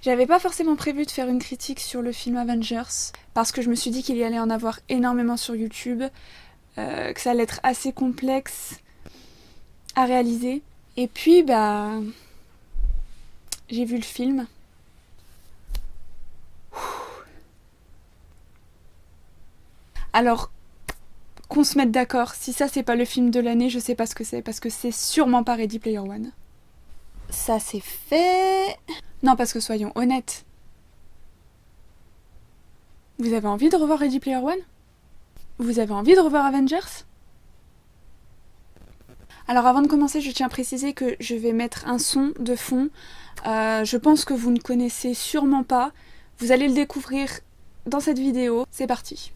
J'avais pas forcément prévu de faire une critique sur le film Avengers, parce que je me suis dit qu'il y allait en avoir énormément sur YouTube, que ça allait être assez complexe à réaliser. Et puis, j'ai vu le film. Alors, qu'on se mette d'accord, si ça c'est pas le film de l'année, je sais pas ce que c'est, parce que c'est sûrement pas Ready Player One. Ça c'est fait... Non, parce que soyons honnêtes. Vous avez envie de revoir Ready Player One? Vous avez envie de revoir Avengers? Alors avant de commencer, je tiens à préciser que je vais mettre un son de fond. Je pense que vous ne connaissez sûrement pas. Vous allez le découvrir dans cette vidéo. C'est parti.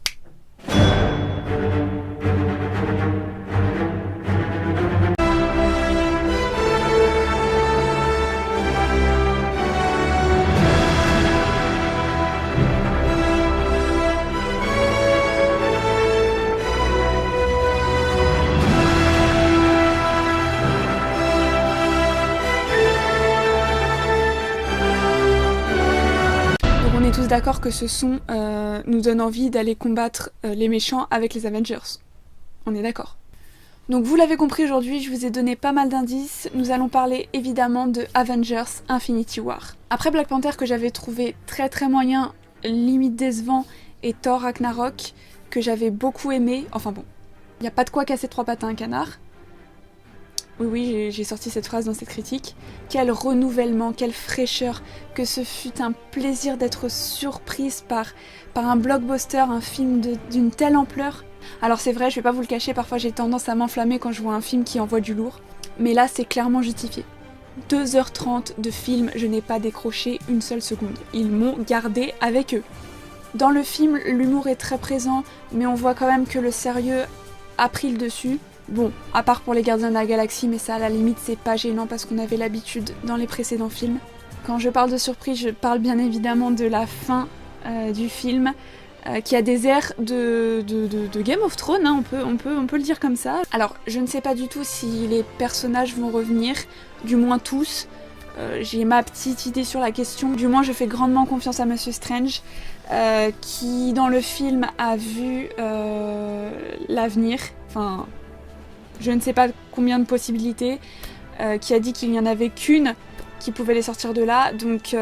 On est tous d'accord que ce son nous donne envie d'aller combattre les méchants avec les Avengers. On est d'accord. Donc vous l'avez compris, aujourd'hui je vous ai donné pas mal d'indices. Nous allons parler évidemment de Avengers Infinity War. Après Black Panther que j'avais trouvé très moyen, limite décevant, et Thor Ragnarok que j'avais beaucoup aimé. Enfin bon, il n'y a pas de quoi casser trois pattes à un canard. Oui, j'ai sorti cette phrase dans cette critique. Quel renouvellement, quelle fraîcheur, que ce fut un plaisir d'être surprise par un blockbuster, un film d'une telle ampleur. Alors c'est vrai, je vais pas vous le cacher, parfois j'ai tendance à m'enflammer quand je vois un film qui envoie du lourd. Mais là, c'est clairement justifié. 2h30 de film, je n'ai pas décroché une seule seconde. Ils m'ont gardé avec eux. Dans le film, l'humour est très présent, mais on voit quand même que le sérieux a pris le dessus. Bon, à part pour les Gardiens de la Galaxie, mais ça à la limite c'est pas gênant parce qu'on avait l'habitude dans les précédents films. Quand je parle de surprise, je parle bien évidemment de la fin du film, qui a des airs de Game of Thrones, hein, on peut le dire comme ça. Alors, je ne sais pas du tout si les personnages vont revenir, du moins tous. J'ai ma petite idée sur la question. Du moins, je fais grandement confiance à Monsieur Strange, qui dans le film a vu l'avenir. Enfin, je ne sais pas combien de possibilités, qui a dit qu'il n'y en avait qu'une qui pouvait les sortir de là. Donc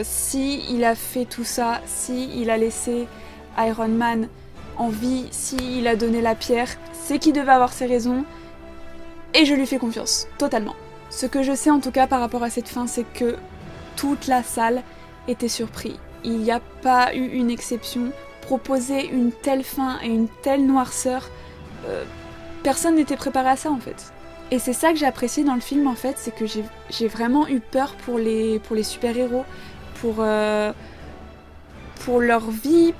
si il a fait tout ça, si il a laissé Iron Man en vie, si il a donné la pierre, c'est qu'il devait avoir ses raisons. Et je lui fais confiance, totalement. Ce que je sais en tout cas par rapport à cette fin, c'est que toute la salle était surprise. Il n'y a pas eu une exception. Proposer une telle fin et une telle noirceur... personne n'était préparé à ça en fait. Et c'est ça que j'ai apprécié dans le film en fait, c'est que j'ai vraiment eu peur pour les super-héros, pour leur vie,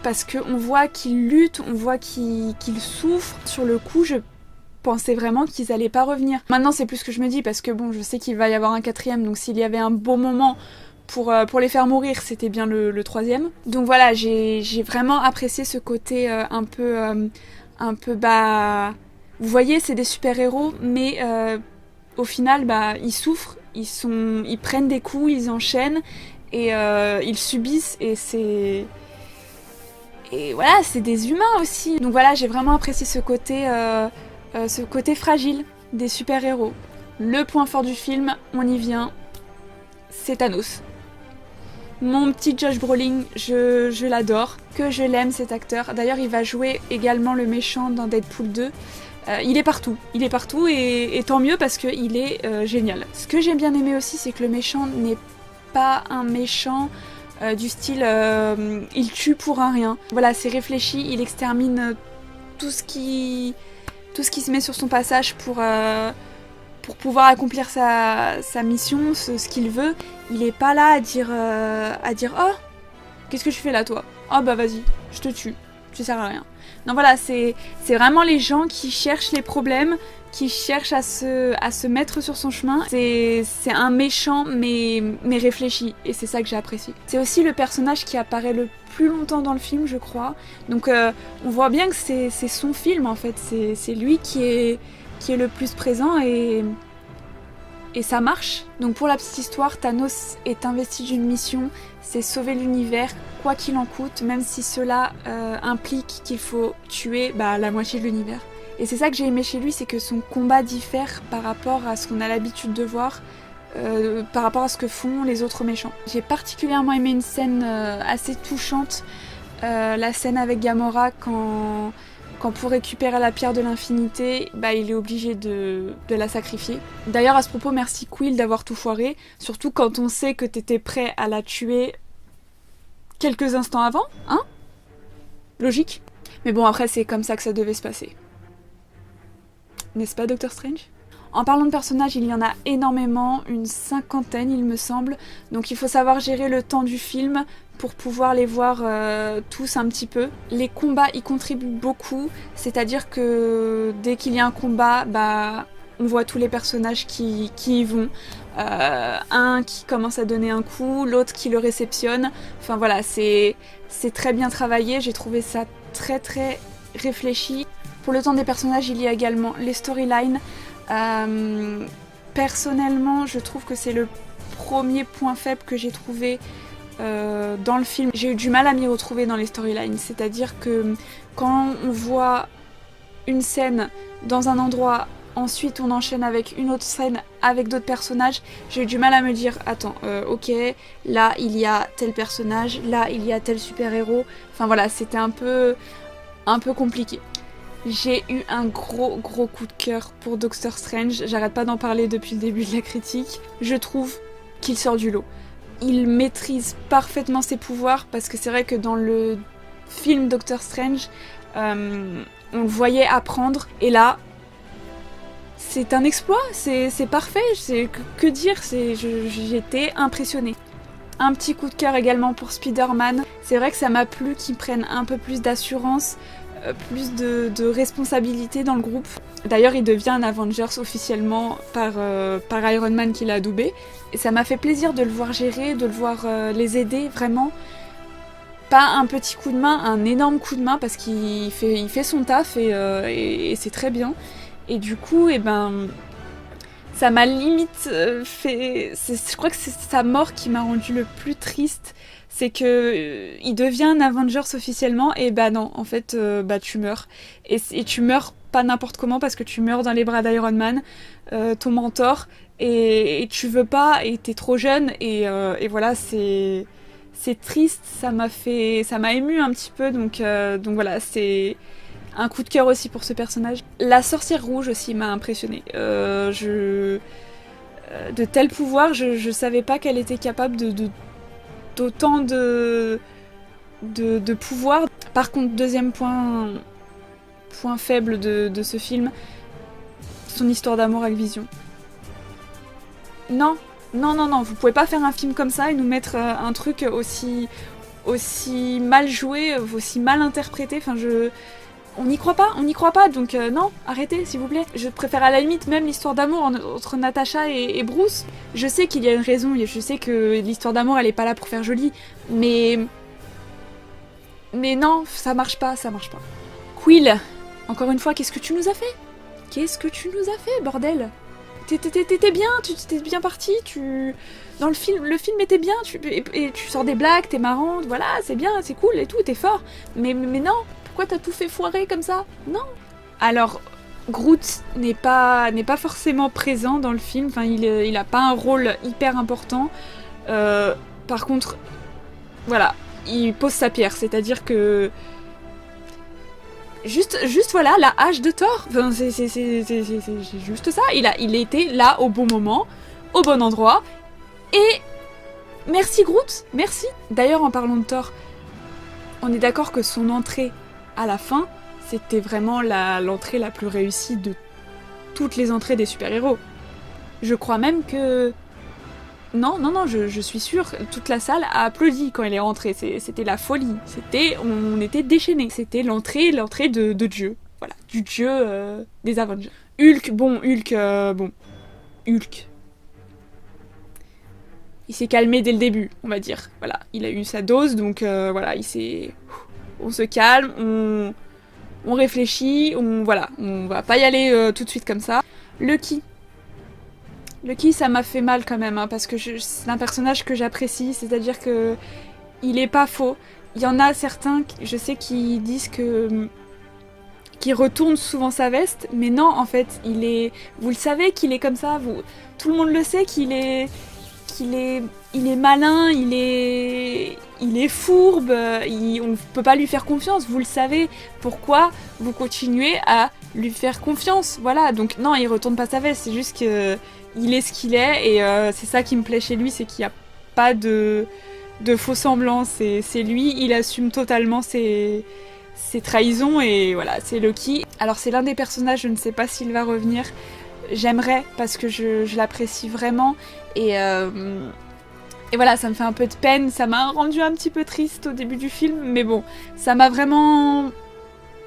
parce qu'on voit qu'ils luttent, on voit qu'ils souffrent. Sur le coup, je pensais vraiment qu'ils allaient pas revenir. Maintenant c'est plus ce que je me dis, parce que bon, je sais qu'il va y avoir un 4e, donc s'il y avait un beau moment pour les faire mourir, c'était bien le 3e. Donc voilà, j'ai vraiment apprécié ce côté un peu vous voyez, c'est des super-héros, mais au final, ils souffrent, ils prennent des coups, ils enchaînent, et ils subissent, et voilà, c'est des humains aussi. Donc voilà, j'ai vraiment apprécié ce côté fragile des super-héros. Le point fort du film, on y vient, c'est Thanos. Mon petit Josh Brolin, je l'adore, que je l'aime cet acteur. D'ailleurs, il va jouer également le méchant dans Deadpool 2. Il est partout et tant mieux parce qu'il est génial. Ce que j'ai bien aimé aussi, c'est que le méchant n'est pas un méchant du style il tue pour un rien. Voilà, c'est réfléchi, il extermine tout ce qui se met sur son passage pour pouvoir accomplir sa mission, ce qu'il veut. Il est pas là à dire oh, qu'est-ce que je fais là toi? Oh bah vas-y, je te tue, tu sers à rien. Non voilà, c'est vraiment les gens qui cherchent les problèmes, qui cherchent à se mettre sur son chemin. C'est un méchant mais réfléchi, et c'est ça que j'ai apprécié. C'est aussi le personnage qui apparaît le plus longtemps dans le film, je crois. Donc on voit bien que c'est son film en fait, c'est lui qui est le plus présent, et Et ça marche. Donc pour la petite histoire, Thanos est investi d'une mission, c'est sauver l'univers, quoi qu'il en coûte, même si cela implique qu'il faut tuer la moitié de l'univers. Et c'est ça que j'ai aimé chez lui, c'est que son combat diffère par rapport à ce qu'on a l'habitude de voir, par rapport à ce que font les autres méchants. J'ai particulièrement aimé une scène assez touchante, la scène avec Gamora quand pour récupérer la pierre de l'infinité, il est obligé de la sacrifier. D'ailleurs, à ce propos, merci Quill d'avoir tout foiré, surtout quand on sait que t'étais prêt à la tuer quelques instants avant, hein? Logique. Mais bon, après, c'est comme ça que ça devait se passer. N'est-ce pas, Doctor Strange? En parlant de personnages, il y en a énormément, une 50aine il me semble, donc il faut savoir gérer le temps du film pour pouvoir les voir tous un petit peu. Les combats y contribuent beaucoup, c'est-à-dire que dès qu'il y a un combat, on voit tous les personnages qui y vont. Un qui commence à donner un coup, l'autre qui le réceptionne. Enfin voilà, c'est très bien travaillé, j'ai trouvé ça très très réfléchi. Pour le temps des personnages, il y a également les storylines. Personnellement, je trouve que c'est le premier point faible que j'ai trouvé dans le film. J'ai eu du mal à m'y retrouver dans les storylines, c'est-à-dire que quand on voit une scène dans un endroit, ensuite on enchaîne avec une autre scène avec d'autres personnages, j'ai eu du mal à me dire attends, ok, là il y a tel personnage, là il y a tel super-héros, enfin voilà, c'était un peu compliqué. J'ai eu un gros coup de cœur pour Doctor Strange, j'arrête pas d'en parler depuis le début de la critique. Je trouve qu'il sort du lot. Il maîtrise parfaitement ses pouvoirs, parce que c'est vrai que dans le film Doctor Strange, on le voyait apprendre, et là, c'est un exploit, c'est parfait, que dire, j'étais impressionnée. Un petit coup de cœur également pour Spider-Man. C'est vrai que ça m'a plu qu'ils prennent un peu plus d'assurance, plus de responsabilité dans le groupe. D'ailleurs, il devient un Avengers officiellement par Iron Man qui l'a adoubé. Et ça m'a fait plaisir de le voir gérer, de le voir les aider vraiment. Pas un petit coup de main, un énorme coup de main, parce qu'il fait son taf et c'est très bien. Et du coup, ça m'a limite fait... Je crois que c'est sa mort qui m'a rendu le plus triste. C'est que il devient un Avengers officiellement, et non, en fait, tu meurs. Et tu meurs pas n'importe comment, parce que tu meurs dans les bras d'Iron Man, ton mentor, et tu veux pas, et t'es trop jeune, et voilà, c'est triste, ça m'a ému un petit peu, donc voilà, c'est un coup de cœur aussi pour ce personnage. La sorcière rouge aussi m'a impressionnée. De tels pouvoirs, je savais pas qu'elle était capable d'autant de pouvoir. Par contre, deuxième point faible de ce film, son histoire d'amour avec Vision. Non, vous pouvez pas faire un film comme ça et nous mettre un truc aussi mal joué, aussi mal interprété, enfin on n'y croit pas, donc non, arrêtez s'il vous plaît. Je préfère à la limite même l'histoire d'amour entre Natasha et Bruce. Je sais qu'il y a une raison, je sais que l'histoire d'amour elle est pas là pour faire joli, mais non, ça marche pas. Quill, encore une fois, qu'est-ce que tu nous as fait, bordel? T'étais bien, t'étais bien parti, dans le film était bien, et tu sors des blagues, t'es marrante, voilà, c'est bien, c'est cool et tout, t'es fort, mais non. Pourquoi t'as tout fait foirer comme ça? Non. Alors, Groot n'est pas forcément présent dans le film, enfin il a pas un rôle hyper important. Par contre, voilà, il pose sa pierre, c'est-à-dire que juste voilà, la hache de Thor. Enfin, c'est juste ça. Il était là au bon moment, au bon endroit, et merci Groot, merci. D'ailleurs, en parlant de Thor, on est d'accord que son entrée à la fin, c'était vraiment l'entrée la plus réussie de toutes les entrées des super-héros. Je crois même que... Non, je suis sûre, toute la salle a applaudi quand elle est rentrée. C'était la folie. On était déchaînés. C'était l'entrée de Dieu. Voilà, du Dieu des Avengers. Hulk. Il s'est calmé dès le début, on va dire. Voilà, il a eu sa dose, donc voilà, on se calme, on réfléchit, on va pas y aller tout de suite comme ça. Lucky. Lucky, ça m'a fait mal quand même, hein, parce que c'est un personnage que j'apprécie, c'est-à-dire que il est pas faux. Il y en a certains, je sais, qui disent que qui retourne souvent sa veste, mais non, en fait, il est. Vous le savez qu'il est comme ça. Tout le monde le sait il est malin, il est fourbe. On peut pas lui faire confiance. Vous le savez. Pourquoi vous continuez à lui faire confiance? Voilà. Donc non, il retourne pas sa veste. C'est juste que il est ce qu'il est, et c'est ça qui me plaît chez lui, c'est qu'il y a pas de faux semblants. C'est lui. Il assume totalement ses trahisons, et voilà, c'est Loki. Alors c'est l'un des personnages, je ne sais pas s'il va revenir. J'aimerais, parce que je l'apprécie vraiment, et voilà, ça me fait un peu de peine, ça m'a rendu un petit peu triste au début du film, mais bon, ça m'a vraiment...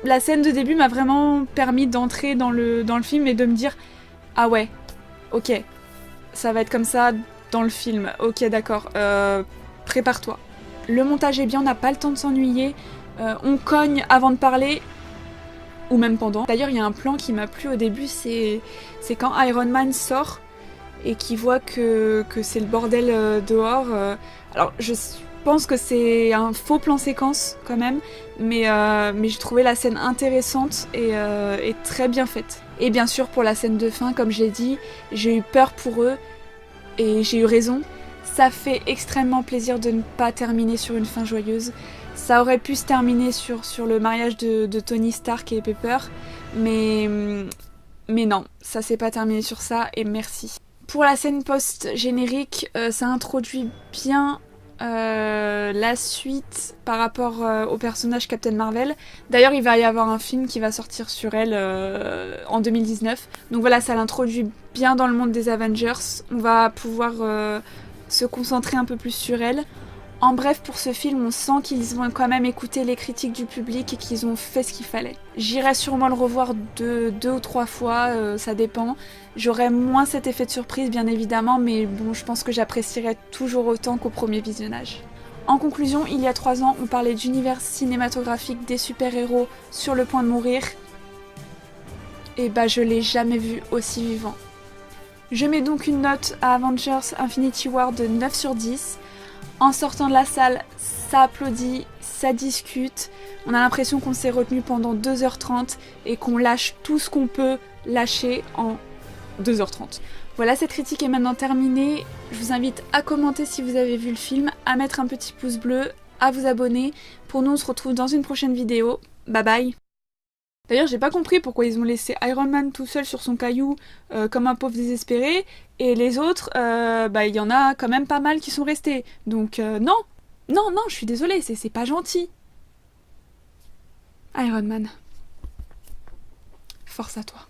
La scène de début m'a vraiment permis d'entrer dans le film et de me dire « Ah ouais, ok, ça va être comme ça dans le film, ok d'accord, prépare-toi ». Le montage est bien, on n'a pas le temps de s'ennuyer. On cogne avant de parler, ou même pendant. D'ailleurs, il y a un plan qui m'a plu au début, c'est quand Iron Man sort et qu'il voit que c'est le bordel dehors. Alors, je pense que c'est un faux plan séquence quand même, mais j'ai trouvé la scène intéressante et très bien faite. Et bien sûr, pour la scène de fin, comme je l'ai dit, j'ai eu peur pour eux et j'ai eu raison. Ça fait extrêmement plaisir de ne pas terminer sur une fin joyeuse. Ça aurait pu se terminer sur le mariage de Tony Stark et Pepper, mais non, ça s'est pas terminé sur ça, et merci. Pour la scène post-générique, ça introduit bien la suite par rapport au personnage Captain Marvel. D'ailleurs, il va y avoir un film qui va sortir sur elle en 2019. Donc voilà, ça l'introduit bien dans le monde des Avengers. On va pouvoir se concentrer un peu plus sur elle. En bref, pour ce film, on sent qu'ils ont quand même écouté les critiques du public et qu'ils ont fait ce qu'il fallait. J'irai sûrement le revoir deux ou trois fois, ça dépend. J'aurai moins cet effet de surprise, bien évidemment, mais bon, je pense que j'apprécierai toujours autant qu'au premier visionnage. En conclusion, il y a 3 ans, on parlait d'univers cinématographique des super-héros sur le point de mourir. Et bah, je l'ai jamais vu aussi vivant. Je mets donc une note à Avengers Infinity War de 9 sur 10. En sortant de la salle, ça applaudit, ça discute. On a l'impression qu'on s'est retenu pendant 2h30 et qu'on lâche tout ce qu'on peut lâcher en 2h30. Voilà, cette critique est maintenant terminée. Je vous invite à commenter si vous avez vu le film, à mettre un petit pouce bleu, à vous abonner. Pour nous, on se retrouve dans une prochaine vidéo. Bye bye! D'ailleurs, j'ai pas compris pourquoi ils ont laissé Iron Man tout seul sur son caillou comme un pauvre désespéré, et les autres, il y en a quand même pas mal qui sont restés. Donc non, je suis désolée, c'est pas gentil. Iron Man, force à toi.